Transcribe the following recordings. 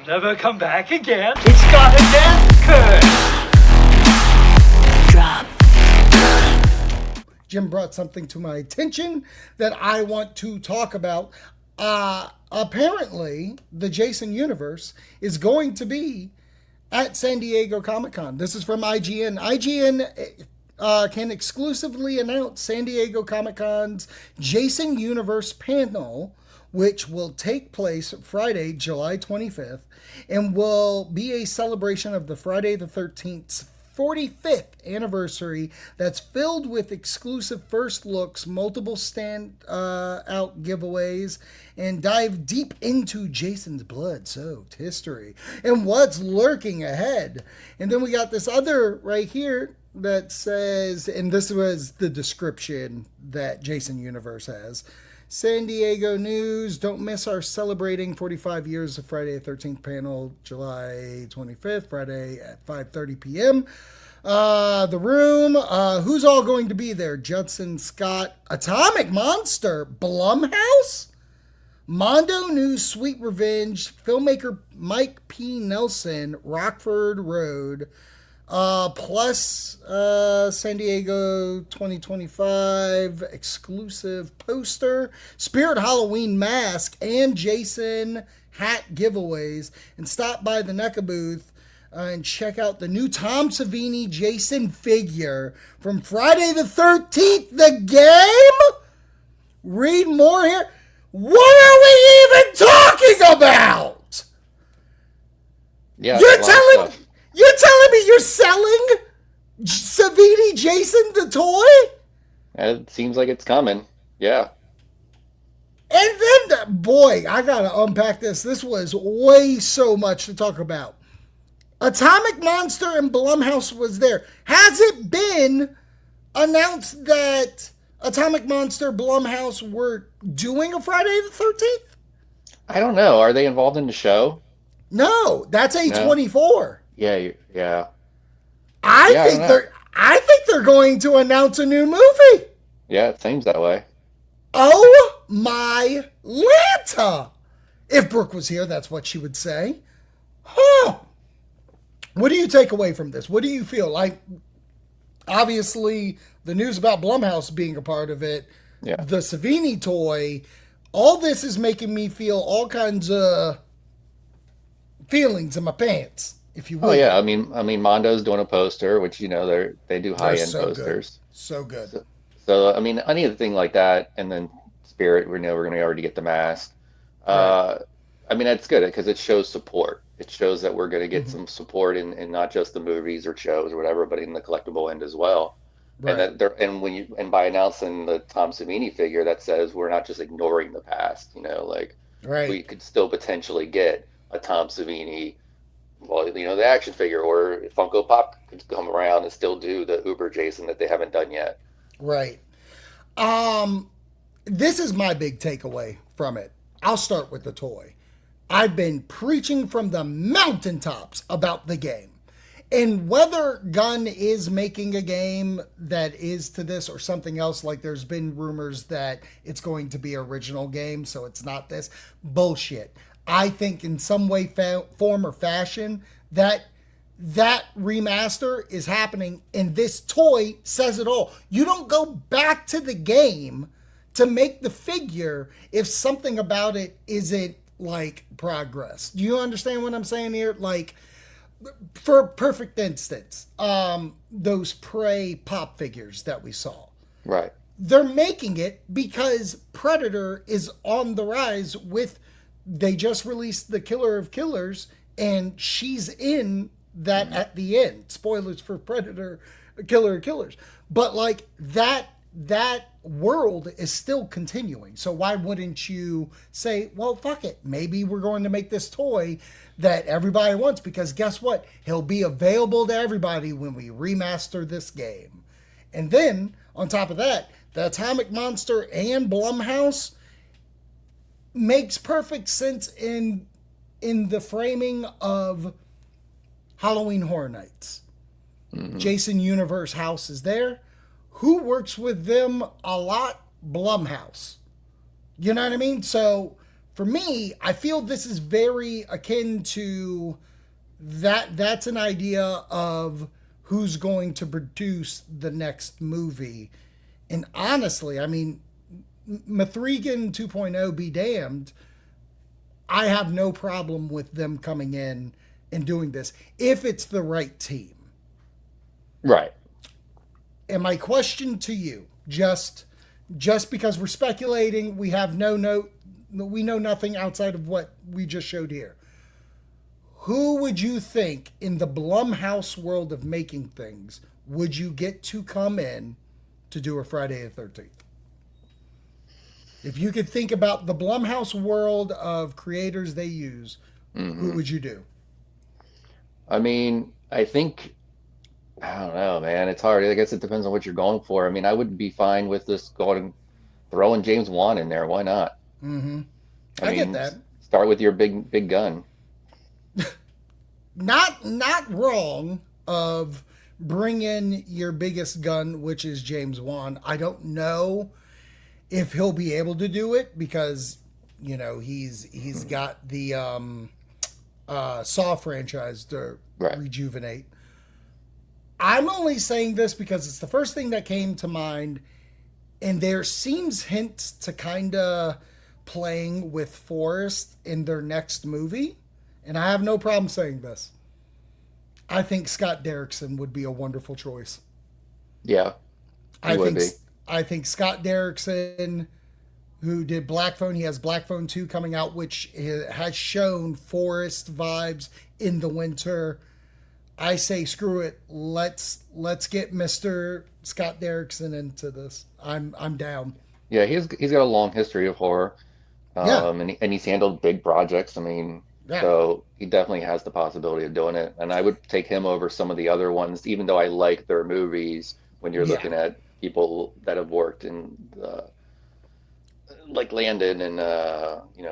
Never come back again. It's got a death curse. Drop. Jim brought something to my attention that I want to talk about. Apparently, the Jason universe is going to be at San Diego Comic-Con. This is from IGN. IGN can exclusively announce San Diego Comic-Con's Jason Universe panel, which will take place Friday, July 25th, and will be a celebration of the Friday the 13th 45th anniversary that's filled with exclusive first looks, multiple stand-out giveaways, and dive deep into Jason's blood-soaked history and what's lurking ahead. And then we got this other right here that says, and this was the description that Jason Universe has, San Diego News, don't miss our celebrating 45 years of Friday the 13th panel, July 25th, Friday at 5:30 p.m. The room, who's all going to be there? Judson Scott, Atomic Monster, Blumhouse, Mondo News, Sweet Revenge, filmmaker Mike P. Nelson, Rockford Road, plus San Diego 2025 exclusive poster, Spirit Halloween mask, and Jason hat giveaways. And stop by the NECA booth and check out the new Tom Savini Jason figure from Friday the 13th, the game. Read more here. What are we even talking about? Yeah, You're telling me you're selling Savini Jason the toy? it seems like it's coming. Yeah. And then, boy, I gotta unpack this. This was way so much to talk about. Atomic Monster and Blumhouse was there. Has it been announced that Atomic Monster, Blumhouse were doing a Friday the 13th? I don't know. Are they involved in the show? No, that's A24. Yeah. I think they're going to announce a new movie. Yeah, it seems that way. Oh my Lanta! If Brooke was here, that's what she would say. Huh. What do you take away from this? What do you feel? Like, obviously, the news about Blumhouse being a part of it, the Savini toy, all this is making me feel all kinds of feelings in my pants, if you will. Oh yeah, I mean, Mondo's doing a poster, which they do high end posters. So good. So I mean, anything like that, and then Spirit, we're going to already get the mask. Right. I mean, that's good because it shows support. It shows that we're going to get some support in not just the movies or shows or whatever, but in the collectible end as well. Right. And by announcing the Tom Savini figure, that says we're not just ignoring the past. Right. We could still potentially get a Tom Savini, the action figure, or Funko Pop could come around and still do the Uber Jason that they haven't done yet. Right. This is my big takeaway from it. I'll start with the toy. I've been preaching from the mountaintops about the game. And whether Gunn is making a game that is to this or something else, like there's been rumors that it's going to be an original game, so it's not this. Bullshit. I think in some way, form, or fashion, that remaster is happening, and this toy says it all. You don't go back to the game to make the figure if something about it isn't like progress. Do you understand what I'm saying here? Like, for perfect instance, those Prey pop figures that we saw. Right. They're making it because Predator is on the rise with, they just released the Killer of Killers, and she's in that at the end. Spoilers for Predator, Killer of Killers. But like that world is still continuing. So why wouldn't you say, well, fuck it. Maybe we're going to make this toy that everybody wants, because guess what? He'll be available to everybody when we remaster this game. And then on top of that, the Atomic Monster and Blumhouse makes perfect sense in the framing of Halloween Horror Nights. Mm-hmm. Jason Universe House is there. Who works with them a lot? Blumhouse. You know what I mean? So for me, I feel this is very akin to that. That's an idea of who's going to produce the next movie. And honestly, I mean, Mithrigan 2.0 be damned. I have no problem with them coming in and doing this if it's the right team. Right. And my question to you, just because we're speculating, we have we know nothing outside of what we just showed here. Who would you think in the Blumhouse world of making things would you get to come in to do a Friday the 13th? If you could think about the Blumhouse world of creators they use, who would you do? I mean, I think, I don't know, man. It's hard. I guess it depends on what you're going for. I mean, I would be fine with this throwing James Wan in there. Why not? Mm-hmm. I get mean, that. Start with your big gun. Not wrong of bring in your biggest gun, which is James Wan. I don't know if he'll be able to do it because, you know, he's got the Saw franchise to rejuvenate. I'm only saying this because it's the first thing that came to mind, and there seems hints to kind of playing with Forrest in their next movie, and I have no problem saying this. I think Scott Derrickson would be a wonderful choice. Yeah, I think Scott Derrickson, who did Black Phone, he has Black Phone 2 coming out, which has shown Forrest vibes in the winter. I say screw it. Let's get Mr. Scott Derrickson into this. I'm down. Yeah, he's got a long history of horror. And he's handled big projects. I mean, so he definitely has the possibility of doing it. And I would take him over some of the other ones, even though I like their movies when you're looking at people that have worked in like Landon and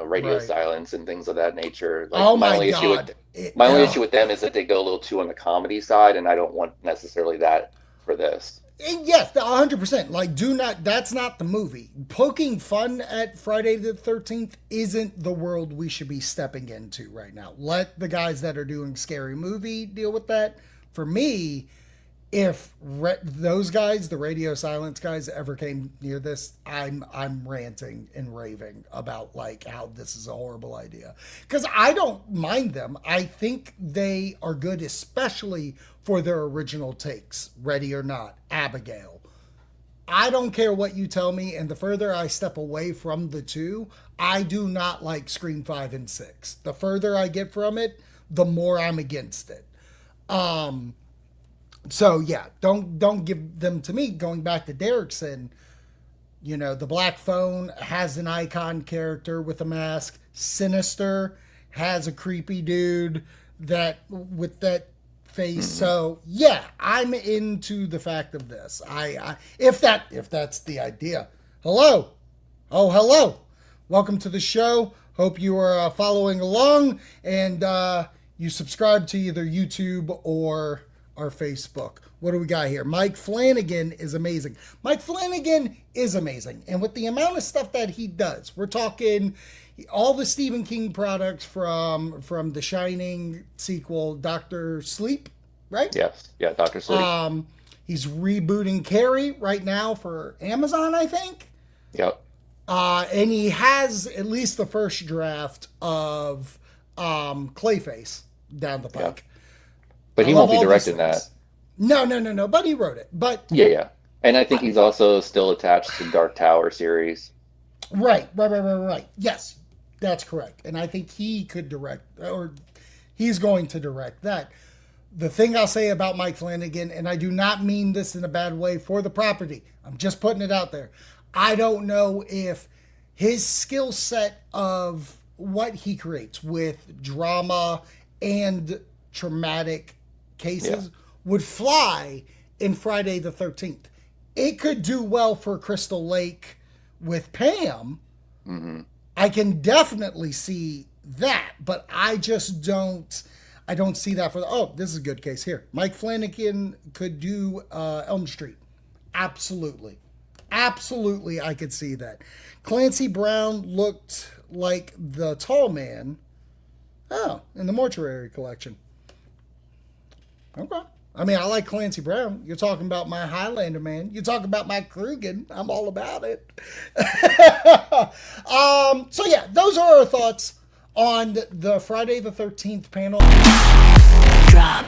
Radio Silence and things of that nature. Like, my only issue with them is that they go a little too on the comedy side, and I don't want necessarily that for this. Yes, 100%. Like, that's not the movie. Poking fun at Friday the 13th isn't the world we should be stepping into right now. Let the guys that are doing Scary Movie deal with that. For me, if those guys, the Radio Silence guys, ever came near this, I'm ranting and raving about like how this is a horrible idea. Because I don't mind them. I think they are good, especially for their original takes. Ready or Not, Abigail. I don't care what you tell me, and the further I step away from the two, I do not like Scream 5 and 6. The further I get from it, the more I'm against it. So yeah, don't give them to me. Going back to Derrickson, you know, the Black Phone has an icon character with a mask. Sinister has a creepy dude that with that face. So yeah, I'm into the fact of this. I if that's the idea. Hello. Welcome to the show. Hope you are following along and you subscribe to either YouTube or our Facebook. What do we got here? Mike Flanagan is amazing. And with the amount of stuff that he does, we're talking all the Stephen King products from The Shining sequel, Dr. Sleep, right? Yes. Yeah, Dr. Sleep. He's rebooting Carrie right now for Amazon, I think. Yep. And he has at least the first draft of Clayface down the pike. Yep. But he won't be directing that. No. But he wrote it. But yeah. And I think he's also still attached to Dark Tower series. Right. Yes, that's correct. And I think he could direct, or he's going to direct that. The thing I'll say about Mike Flanagan, and I do not mean this in a bad way for the property, I'm just putting it out there. I don't know if his skill set of what he creates with drama and traumatic cases would fly in Friday the 13th. It could do well for Crystal Lake with Pam. Mm-hmm. I can definitely see that, but I just don't see that for this is a good case here. Mike Flanagan could do Elm Street. Absolutely. Absolutely, I could see that. Clancy Brown looked like the tall man. Oh, in the Mortuary collection. Okay. I mean, I like Clancy Brown. You're talking about my Highlander man. You're talking about my Krugen. I'm all about it. So yeah, those are our thoughts on the Friday the 13th panel. Drop.